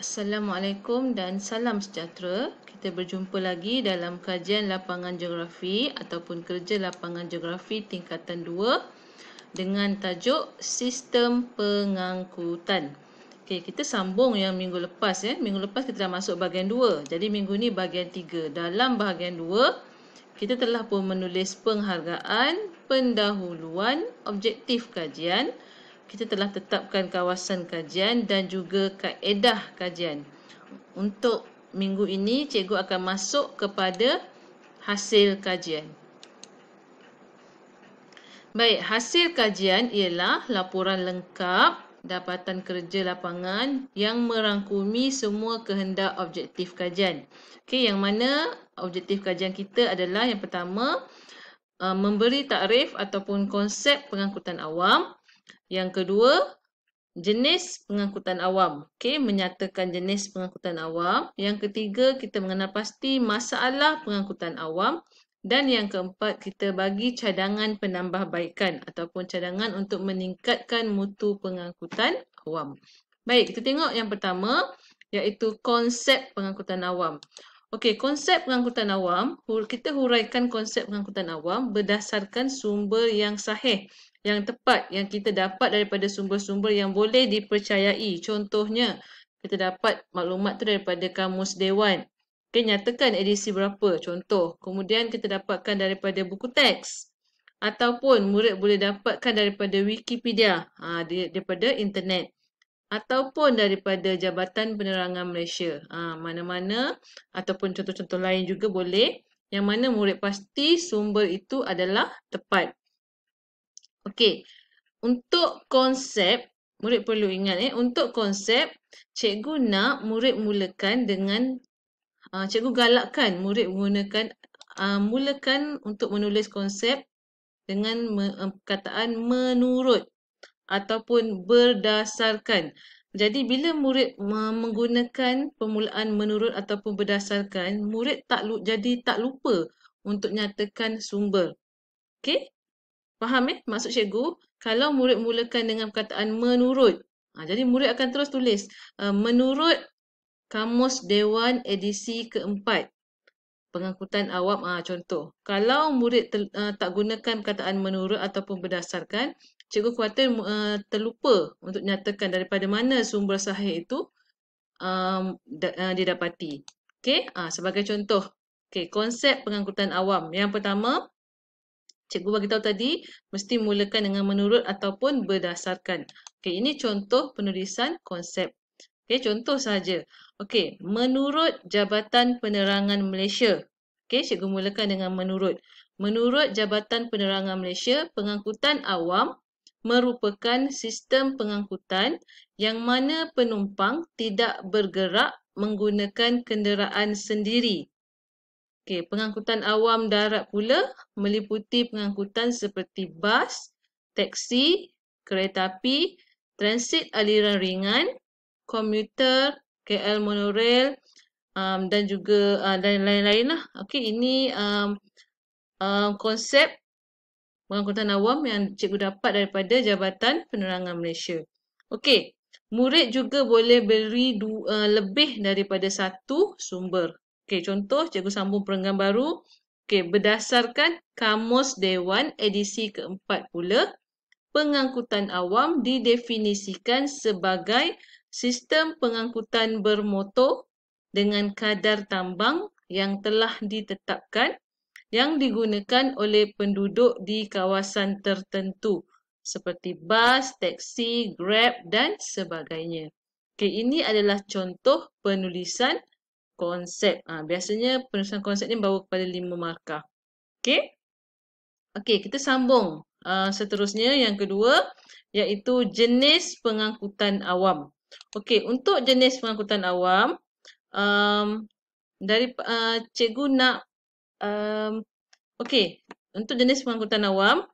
Assalamualaikum dan salam sejahtera. Kita berjumpa lagi dalam kajian lapangan geografi ataupun kerja lapangan geografi tingkatan 2 dengan tajuk Sistem Pengangkutan. Okey, kita sambung yang minggu lepas ya. Minggu lepas kita dah masuk bahagian 2. Jadi minggu ni bahagian 3. Dalam bahagian 2, kita telah pun menulis penghargaan, pendahuluan, objektif kajian. Kita telah tetapkan kawasan kajian dan juga kaedah kajian. Untuk minggu ini, cikgu akan masuk kepada hasil kajian. Baik, hasil kajian ialah laporan lengkap dapatan kerja lapangan yang merangkumi semua kehendak objektif kajian. Okey, yang mana objektif kajian kita adalah yang pertama, memberi takrif ataupun konsep pengangkutan awam. Yang kedua, jenis pengangkutan awam. Okey, menyatakan jenis pengangkutan awam. Yang ketiga, kita mengenal pasti masalah pengangkutan awam. Dan yang keempat, kita bagi cadangan penambahbaikan ataupun cadangan untuk meningkatkan mutu pengangkutan awam. Baik, kita tengok yang pertama, iaitu konsep pengangkutan awam. Okey, konsep pengangkutan awam, kita huraikan konsep pengangkutan awam berdasarkan sumber yang sahih, yang tepat, yang kita dapat daripada sumber-sumber yang boleh dipercayai. Contohnya, kita dapat maklumat tu daripada Kamus Dewan. Okey, nyatakan edisi berapa, contoh. Kemudian kita dapatkan daripada buku teks. Ataupun murid boleh dapatkan daripada Wikipedia, daripada internet. Ataupun daripada Jabatan Penerangan Malaysia. Mana-mana ataupun contoh-contoh lain juga boleh. Yang mana murid pasti sumber itu adalah tepat. Okey, untuk konsep, murid perlu ingat untuk konsep, cikgu nak murid mulakan dengan, cikgu galakkan murid mulakan untuk menulis konsep dengan perkataan menurut ataupun berdasarkan. Jadi bila murid menggunakan permulaan menurut ataupun berdasarkan, murid jadi tak lupa untuk nyatakan sumber. Okey? Faham maksud cikgu? Kalau murid mulakan dengan perkataan menurut, jadi murid akan terus tulis menurut Kamus Dewan edisi keempat. Pengangkutan awam, contoh. Kalau murid tak gunakan perkataan menurut ataupun berdasarkan, cikgu khawatir terlupa untuk nyatakan daripada mana sumber sahih itu didapati. Okey, sebagai contoh. Okey, konsep pengangkutan awam. Yang pertama, cikgu bagi tahu tadi, mesti mulakan dengan menurut ataupun berdasarkan. Okey, ini contoh penulisan konsep. Okey, contoh saja. Okey, menurut Jabatan Penerangan Malaysia. Okey, cikgu mulakan dengan menurut. Menurut Jabatan Penerangan Malaysia, pengangkutan awam merupakan sistem pengangkutan yang mana penumpang tidak bergerak menggunakan kenderaan sendiri. Okey, pengangkutan awam darat pula meliputi pengangkutan seperti bas, teksi, kereta api, transit aliran ringan, komuter, KL monorail dan juga dan lain-lain lah. Okey, ini konsep pengangkutan awam yang cikgu dapat daripada Jabatan Penerangan Malaysia. Okey, murid juga boleh beri lebih daripada satu sumber. Okey, contoh cikgu sambung perenggan baru. Okey, berdasarkan Kamus Dewan edisi keempat pula, pengangkutan awam didefinisikan sebagai sistem pengangkutan bermotor dengan kadar tambang yang telah ditetapkan yang digunakan oleh penduduk di kawasan tertentu seperti bas, teksi, Grab dan sebagainya. Okey, ini adalah contoh penulisan konsep. Biasanya penulisan konsep ni bawa kepada 5 markah. Okey? Okey, kita sambung. Seterusnya yang kedua iaitu jenis pengangkutan awam. Okey, untuk jenis pengangkutan awam, cikgu nak okey, untuk jenis pengangkutan awam,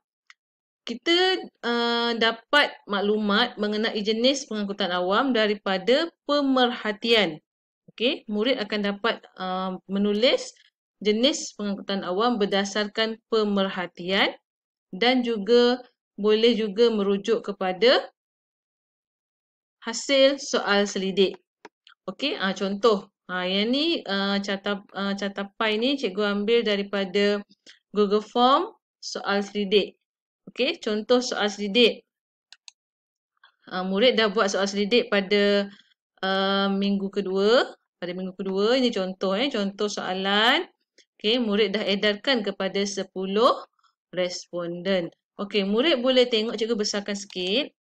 kita dapat maklumat mengenai jenis pengangkutan awam daripada pemerhatian. Okey, murid akan dapat menulis jenis pengangkutan awam berdasarkan pemerhatian dan juga boleh juga merujuk kepada hasil soal selidik. Okey, contoh. Yang ni catapai ni cikgu ambil daripada Google Form soal selidik. Okey, contoh soal selidik. Murid dah buat soal selidik pada minggu kedua. Pada minggu kedua, ini contoh contoh soalan. Okey, murid dah edarkan kepada 10 responden. Okey, murid boleh tengok, cikgu besarkan sikit.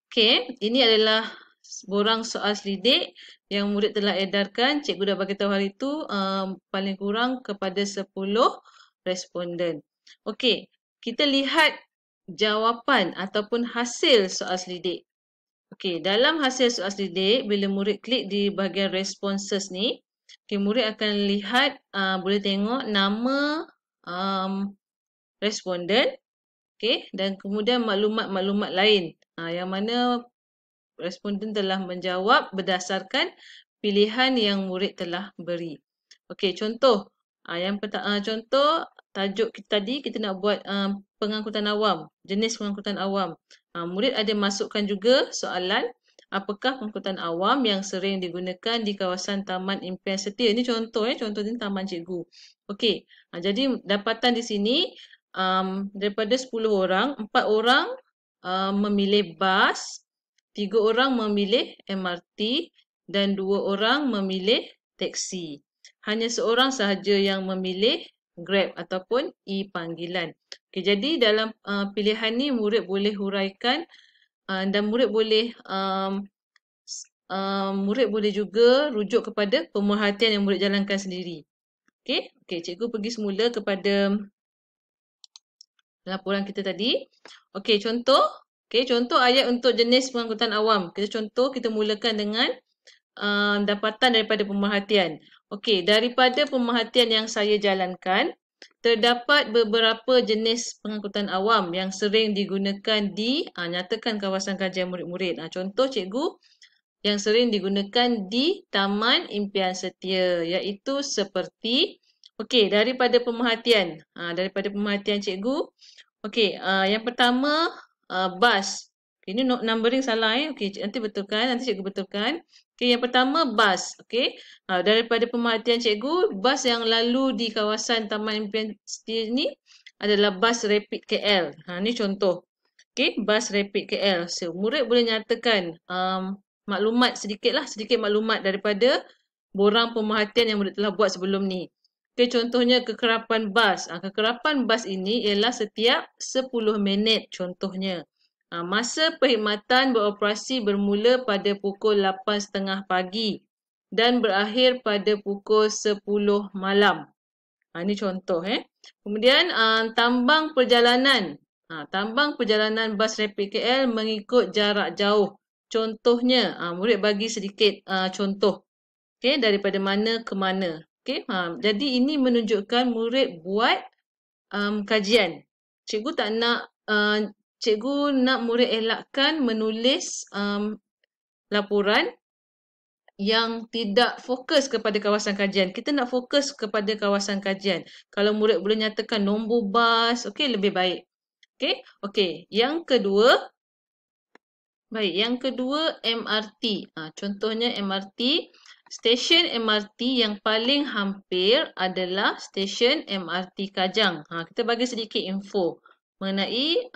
Okey, ini adalah borang soal selidik yang murid telah edarkan. Cikgu dah bagi tahu hari itu paling kurang kepada 10 responden. Okey, kita lihat jawapan ataupun hasil soal selidik. Okey, dalam hasil soal selidik, bila murid klik di bahagian responses ni, okay, murid akan lihat, boleh tengok nama responden, okay, dan kemudian maklumat-maklumat lain yang mana responden telah menjawab berdasarkan pilihan yang murid telah beri. Okey, contoh. Contoh tajuk kita tadi, kita nak buat pengangkutan awam, jenis pengangkutan awam. Murid ada masukkan juga soalan, apakah pengangkutan awam yang sering digunakan di kawasan Taman Impian Setia. Ini contoh, contoh ini taman cikgu. Okey, jadi dapatan di sini daripada 10 orang, 4 orang memilih bas, 3 orang memilih MRT dan 2 orang memilih teksi. Hanya seorang sahaja yang memilih Grab ataupun e-panggilan. Okay, jadi dalam pilihan ni murid boleh huraikan dan murid boleh juga rujuk kepada pemerhatian yang murid jalankan sendiri. Okey, cikgu pergi semula kepada laporan kita tadi. Okey, contoh ayat untuk jenis pengangkutan awam. Kita mulakan dengan dapatan daripada pemerhatian. Okey, daripada pemerhatian yang saya jalankan, terdapat beberapa jenis pengangkutan awam yang sering digunakan di nyatakan kawasan kajian murid-murid. Contoh cikgu yang sering digunakan di Taman Impian Setia, iaitu seperti daripada pemerhatian. Daripada pemerhatian cikgu. Okey, yang pertama bas. Ini numbering salah Okey, nanti betulkan, nanti cikgu betulkan. Okey, yang pertama bas. Okey, daripada pemerhatian cikgu, bas yang lalu di kawasan Taman Impian Setia ni adalah bas Rapid KL. Ni contoh. Okey, bas Rapid KL. So, murid boleh nyatakan maklumat sedikit maklumat daripada borang pemerhatian yang murid telah buat sebelum ni. Okey, contohnya kekerapan bas. Kekerapan bas ini ialah setiap 10 minit contohnya. Masa perkhidmatan beroperasi bermula pada pukul 8.30 pagi dan berakhir pada pukul 10 malam. Ini contoh. Kemudian tambang perjalanan. Tambang perjalanan bas Rapid KL mengikut jarak jauh. Contohnya, murid bagi sedikit contoh. Okey, daripada mana ke mana. Okey, jadi ini menunjukkan murid buat kajian. Cikgu nak murid elakkan menulis laporan yang tidak fokus kepada kawasan kajian. Kita nak fokus kepada kawasan kajian. Kalau murid boleh nyatakan nombor bas, lebih baik. Okey. Yang kedua MRT. Contohnya MRT. Stesen MRT yang paling hampir adalah stesen MRT Kajang. Kita bagi sedikit info mengenai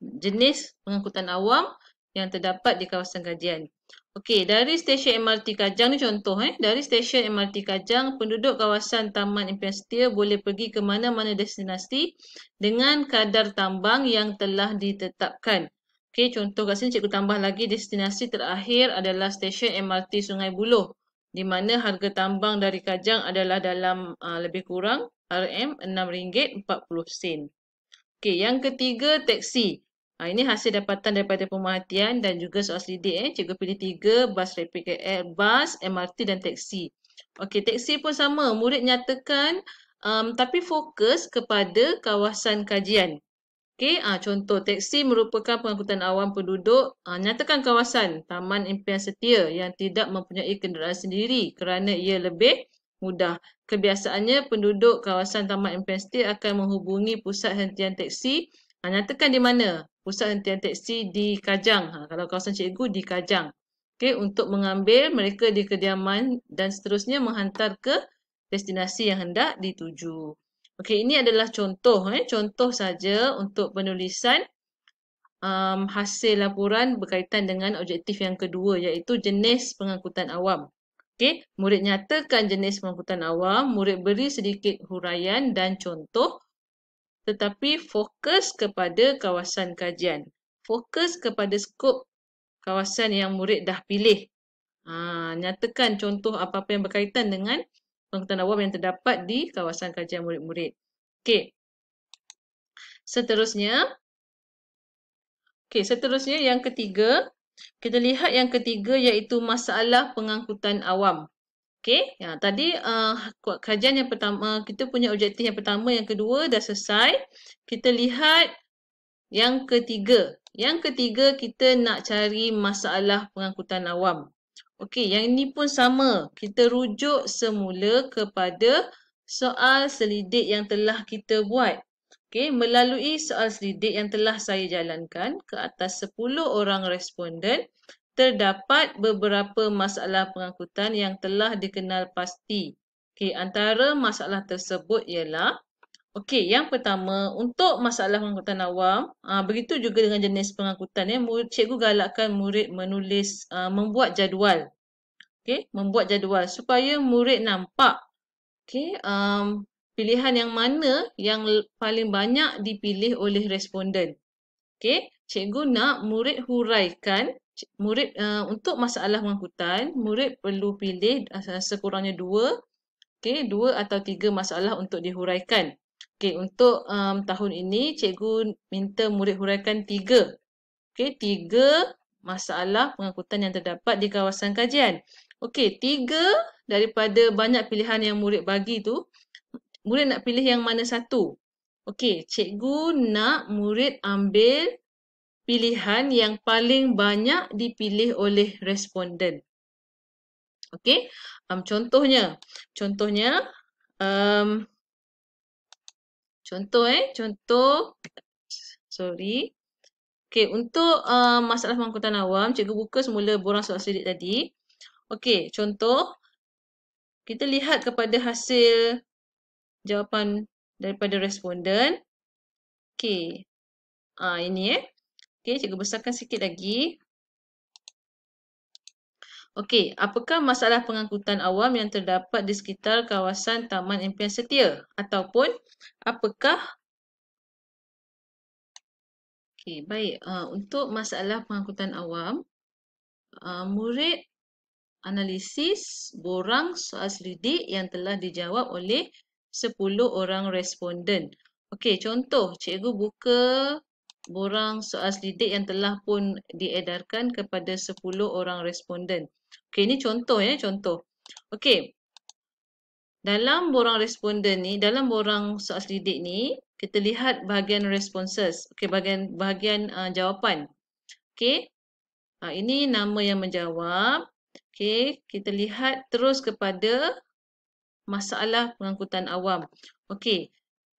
jenis pengangkutan awam yang terdapat di kawasan kajian. Okey, dari stesen MRT Kajang ni contoh. Dari stesen MRT Kajang, penduduk kawasan Taman Impian Setia boleh pergi ke mana-mana destinasi dengan kadar tambang yang telah ditetapkan. Okey, contoh kat sini cikgu tambah lagi destinasi terakhir adalah stesen MRT Sungai Buloh, di mana harga tambang dari Kajang adalah dalam lebih kurang RM6.40. Okey, yang ketiga teksi. Ini hasil dapatan daripada pemerhatian dan juga soal selidik. Cikgu pilih 3, bas Rapid KL, bas, MRT dan teksi. Okey, teksi pun sama. Murid nyatakan tapi fokus kepada kawasan kajian. Okey, contoh teksi merupakan pengangkutan awam penduduk. Nyatakan kawasan Taman Impian Setia yang tidak mempunyai kenderaan sendiri kerana ia lebih mudah. Kebiasaannya penduduk kawasan Taman Impian Setia akan menghubungi pusat hentian teksi. Nyatakan di mana? pusat hentian teksi di Kajang. Kalau kawasan cikgu di Kajang. Okey, untuk mengambil mereka di kediaman dan seterusnya menghantar ke destinasi yang hendak dituju. Okey, ini adalah contoh. Contoh saja untuk penulisan hasil laporan berkaitan dengan objektif yang kedua, iaitu jenis pengangkutan awam. Okey, murid nyatakan jenis pengangkutan awam, murid beri sedikit huraian dan contoh, tetapi fokus kepada kawasan kajian. Fokus kepada skop kawasan yang murid dah pilih. Nyatakan contoh apa-apa yang berkaitan dengan pengangkutan awam yang terdapat di kawasan kajian murid-murid. Okey. Seterusnya yang ketiga, kita lihat yang ketiga iaitu masalah pengangkutan awam. Okey, tadi kajian yang pertama, kita punya objektif yang pertama, yang kedua dah selesai. Kita lihat yang ketiga. Yang ketiga, kita nak cari masalah pengangkutan awam. Okey, yang ini pun sama. Kita rujuk semula kepada soal selidik yang telah kita buat. Okey, melalui soal selidik yang telah saya jalankan ke atas 10 orang responden, terdapat beberapa masalah pengangkutan yang telah dikenal pasti. Okey, antara masalah tersebut ialah, okey, yang pertama, untuk masalah pengangkutan awam, begitu juga dengan jenis pengangkutan, cikgu galakkan murid menulis, membuat jadual. Okey, membuat jadual supaya murid nampak, okey, pilihan yang mana yang paling banyak dipilih oleh responden. Okey, cikgu nak murid huraikan, untuk masalah pengangkutan, murid perlu pilih sekurangnya 2, okey, 2 atau 3 masalah untuk dihuraikan. Okey, untuk tahun ini cikgu minta murid huraikan 3. Okey, 3 masalah pengangkutan yang terdapat di kawasan kajian. Okey, 3 daripada banyak pilihan yang murid bagi tu, murid nak pilih yang mana satu? Okey, cikgu nak murid ambil pilihan yang paling banyak dipilih oleh responden. Okey, contoh. Okey, untuk masalah pengangkutan awam, cikgu buka semula borang soal selidik tadi. Okey, contoh, kita lihat kepada hasil jawapan daripada responden. Okey, ini Okey, cikgu besarkan sikit lagi. Okey, apakah masalah pengangkutan awam yang terdapat di sekitar kawasan Taman Impian Setia? Ataupun, apakah... Okey, baik. Untuk masalah pengangkutan awam, murid analisis borang soal selidik yang telah dijawab oleh 10 orang responden. Okey, contoh, cikgu buka borang soal selidik yang telah pun diedarkan kepada 10 orang responden. Okey, ini contoh contoh. Okey. Dalam borang responden ni, dalam borang soal selidik ni, kita lihat bahagian responses. Okey, bahagian jawapan. Okey. Ini nama yang menjawab. Okey, kita lihat terus kepada masalah pengangkutan awam. Okey.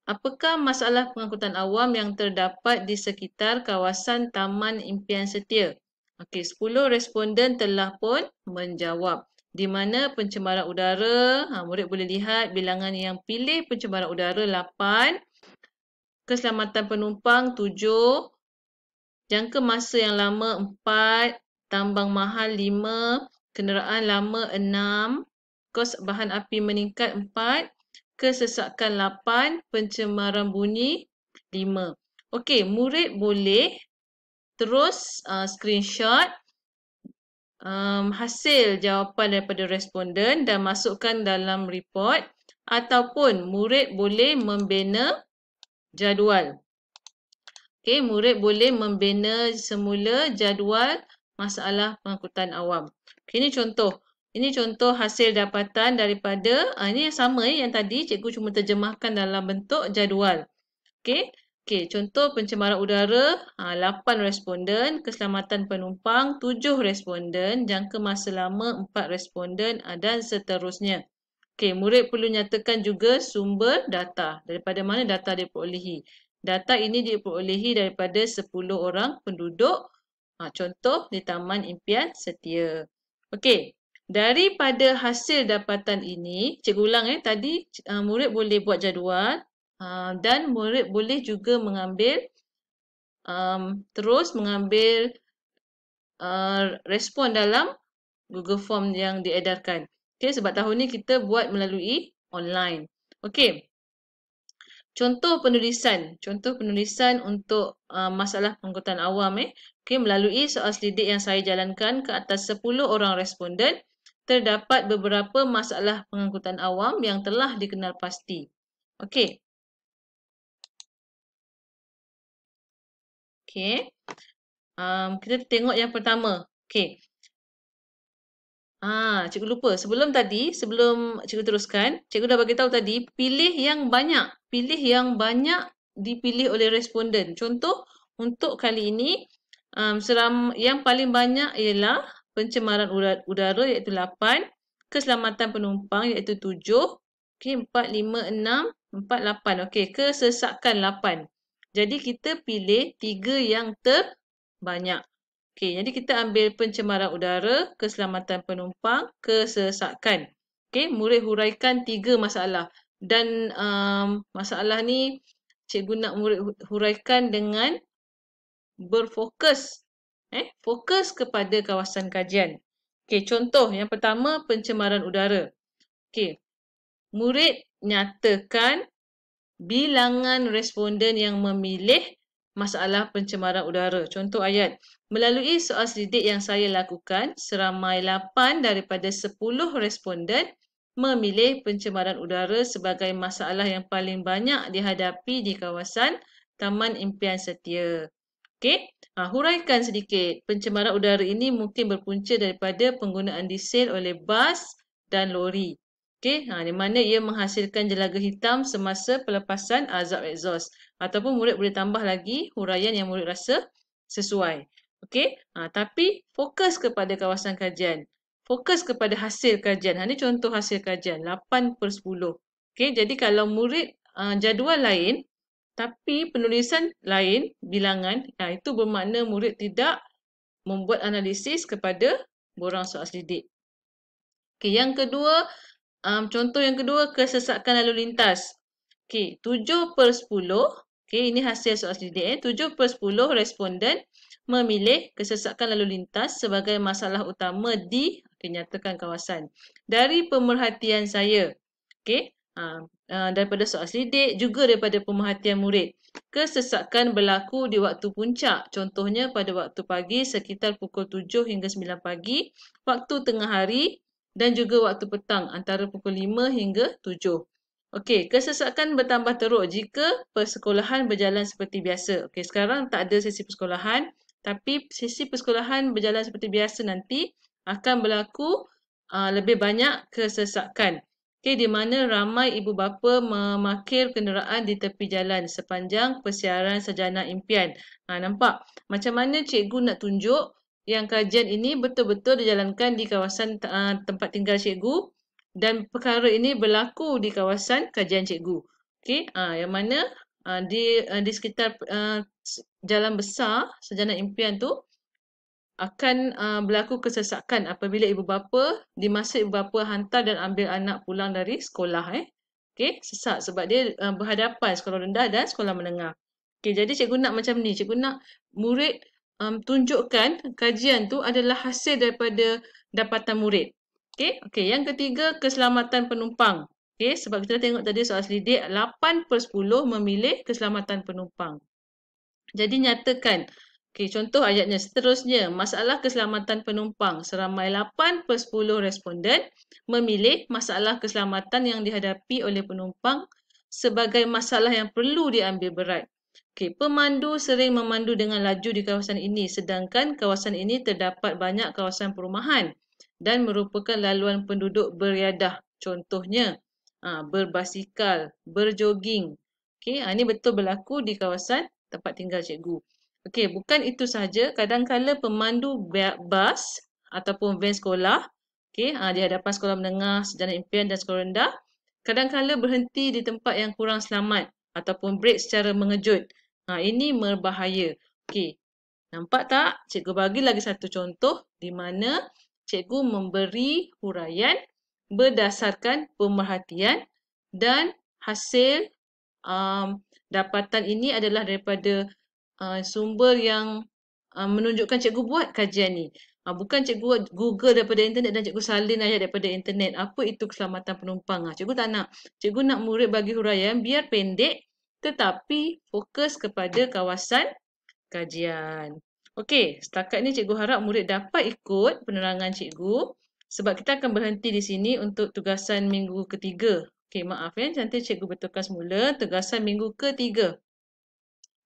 Apakah masalah pengangkutan awam yang terdapat di sekitar kawasan Taman Impian Setia? Okey, 10 responden telah pun menjawab. Di mana pencemaran udara, murid boleh lihat bilangan yang pilih pencemaran udara 8, keselamatan penumpang 7, jangka masa yang lama 4, tambang mahal 5, kenderaan lama 6, kos bahan api meningkat 4, kesesakan 8, pencemaran bunyi 5. Okey, murid boleh terus screenshot hasil jawapan daripada responden dan masukkan dalam report, ataupun murid boleh membina jadual. Okey, murid boleh membina semula jadual masalah pengangkutan awam. Okey, ini contoh. Ini contoh hasil dapatan daripada, ini yang sama yang tadi, cikgu cuma terjemahkan dalam bentuk jadual. Okey, contoh pencemaran udara, 8 responden, keselamatan penumpang, 7 responden, jangka masa lama 4 responden, dan seterusnya. Okey, murid perlu nyatakan juga sumber data, daripada mana data diperolehi. Data ini diperolehi daripada 10 orang penduduk. Contoh di Taman Impian Setia. Okey, daripada hasil dapatan ini, cikgu ulang tadi murid boleh buat jadual dan murid boleh juga mengambil terus mengambil respon dalam Google Form yang diedarkan. Okey, sebab tahun ni kita buat melalui online. Okey. Contoh penulisan untuk masalah pengangkutan awam okay, melalui soal selidik yang saya jalankan ke atas 10 orang responden, terdapat beberapa masalah pengangkutan awam yang telah dikenal pasti. Okey. Okey. Kita tengok yang pertama. Okey. Cikgu lupa. Sebelum cikgu teruskan, cikgu dah bagi tahu tadi, pilih yang banyak. Pilih yang banyak dipilih oleh responden. Contoh, untuk kali ini, yang paling banyak ialah pencemaran udara iaitu 8, keselamatan penumpang iaitu 7, okey, 4, 5, 6, 4, 8. Okey, kesesakan 8. Jadi kita pilih 3 yang terbanyak. Okey, jadi kita ambil pencemaran udara, keselamatan penumpang, kesesakan. Okey, murid huraikan 3 masalah. Dan masalah ni cikgu nak murid huraikan dengan berfokus. Fokus kepada kawasan kajian. Okey, contoh yang pertama pencemaran udara. Okey, murid nyatakan bilangan responden yang memilih masalah pencemaran udara. Contoh ayat. Melalui soal selidik yang saya lakukan, seramai 8 daripada 10 responden memilih pencemaran udara sebagai masalah yang paling banyak dihadapi di kawasan Taman Impian Setia. Okey, huraikan sedikit. Pencemaran udara ini mungkin berpunca daripada penggunaan diesel oleh bas dan lori. Okey, di mana ia menghasilkan jelaga hitam semasa pelepasan azab exhaust. Ataupun murid boleh tambah lagi huraian yang murid rasa sesuai. Okey, tapi fokus kepada kawasan kajian. Fokus kepada hasil kajian. Ini contoh hasil kajian, 8/10. Okey, jadi kalau murid jadual lain, tapi penulisan lain, bilangan, itu bermakna murid tidak membuat analisis kepada borang soal selidik. Okey, yang kedua, contoh yang kedua, kesesakan lalu lintas. Okey, 7/10. Okey, ini hasil soal selidik. 7/10 responden memilih kesesakan lalu lintas sebagai masalah utama di nyatakan kawasan. Dari pemerhatian saya, okey, daripada soal selidik, juga daripada pemerhatian murid, kesesakan berlaku di waktu puncak. Contohnya pada waktu pagi sekitar pukul 7 hingga 9 pagi, waktu tengah hari dan juga waktu petang antara pukul 5 hingga 7. Okey, kesesakan bertambah teruk jika persekolahan berjalan seperti biasa. Okey, sekarang tak ada sesi persekolahan, tapi sesi persekolahan berjalan seperti biasa nanti akan berlaku lebih banyak kesesakan. Okey, di mana ramai ibu bapa memarkir kenderaan di tepi jalan sepanjang persiaran Sarjana Impian. Nampak macam mana cikgu nak tunjuk yang kajian ini betul-betul dijalankan di kawasan tempat tinggal cikgu dan perkara ini berlaku di kawasan kajian cikgu. Okey, yang mana di sekitar jalan besar Sarjana Impian tu akan berlaku kesesakan apabila ibu bapa di masa ibu bapa hantar dan ambil anak pulang dari sekolah. Okey, sesak sebab dia berhadapan sekolah rendah dan sekolah menengah. Okey, jadi cikgu nak macam ni, cikgu nak murid tunjukkan kajian tu adalah hasil daripada dapatan murid. Okey, yang ketiga keselamatan penumpang. Okey, sebab kita tengok tadi soal selidik 8/10 memilih keselamatan penumpang. Jadi nyatakan, okey, contoh ayatnya seterusnya, masalah keselamatan penumpang seramai 8/10 responden memilih masalah keselamatan yang dihadapi oleh penumpang sebagai masalah yang perlu diambil berat. Okey, pemandu sering memandu dengan laju di kawasan ini sedangkan kawasan ini terdapat banyak kawasan perumahan dan merupakan laluan penduduk beriadah. Contohnya, berbasikal, berjoging. Okey, ini betul berlaku di kawasan tempat tinggal cikgu. Okey, bukan itu sahaja, kadang-kala pemandu bas ataupun van sekolah, okey, di hadapan sekolah menengah, Sarjana Impian dan sekolah rendah, kadang-kala berhenti di tempat yang kurang selamat ataupun break secara mengejut. Ini berbahaya. Okey. Nampak tak? Cikgu bagi lagi satu contoh di mana cikgu memberi huraian berdasarkan pemerhatian dan hasil dapatan ini adalah daripada sumber yang menunjukkan cikgu buat kajian ni. Bukan cikgu Google daripada internet dan cikgu salin ayat daripada internet. Apa itu keselamatan penumpang? Cikgu tak nak. Cikgu nak murid bagi huraian biar pendek tetapi fokus kepada kawasan kajian. Okey, setakat ni cikgu harap murid dapat ikut penerangan cikgu sebab kita akan berhenti di sini untuk tugasan minggu ketiga. Okey, maaf nanti cikgu betulkan semula tugasan minggu ketiga.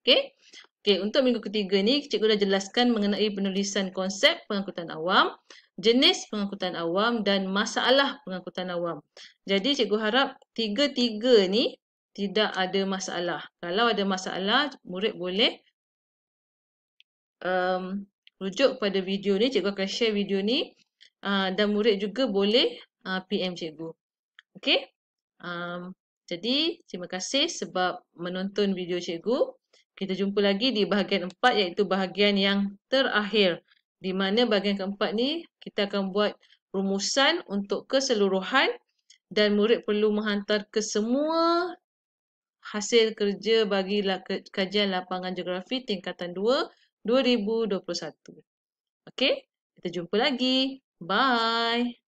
Okey. Okey, untuk minggu ketiga ni cikgu dah jelaskan mengenai penulisan konsep pengangkutan awam, jenis pengangkutan awam dan masalah pengangkutan awam. Jadi cikgu harap tiga-tiga ni tidak ada masalah. Kalau ada masalah, murid boleh rujuk pada video ni. Cikgu akan share video ni dan murid juga boleh PM cikgu. Okey. Jadi terima kasih sebab menonton video cikgu. Kita jumpa lagi di bahagian 4 iaitu bahagian yang terakhir. Di mana bahagian keempat ni kita akan buat rumusan untuk keseluruhan dan murid perlu menghantar ke semua hasil kerja bagi kajian lapangan geografi tingkatan 2 2021. Okey, kita jumpa lagi. Bye.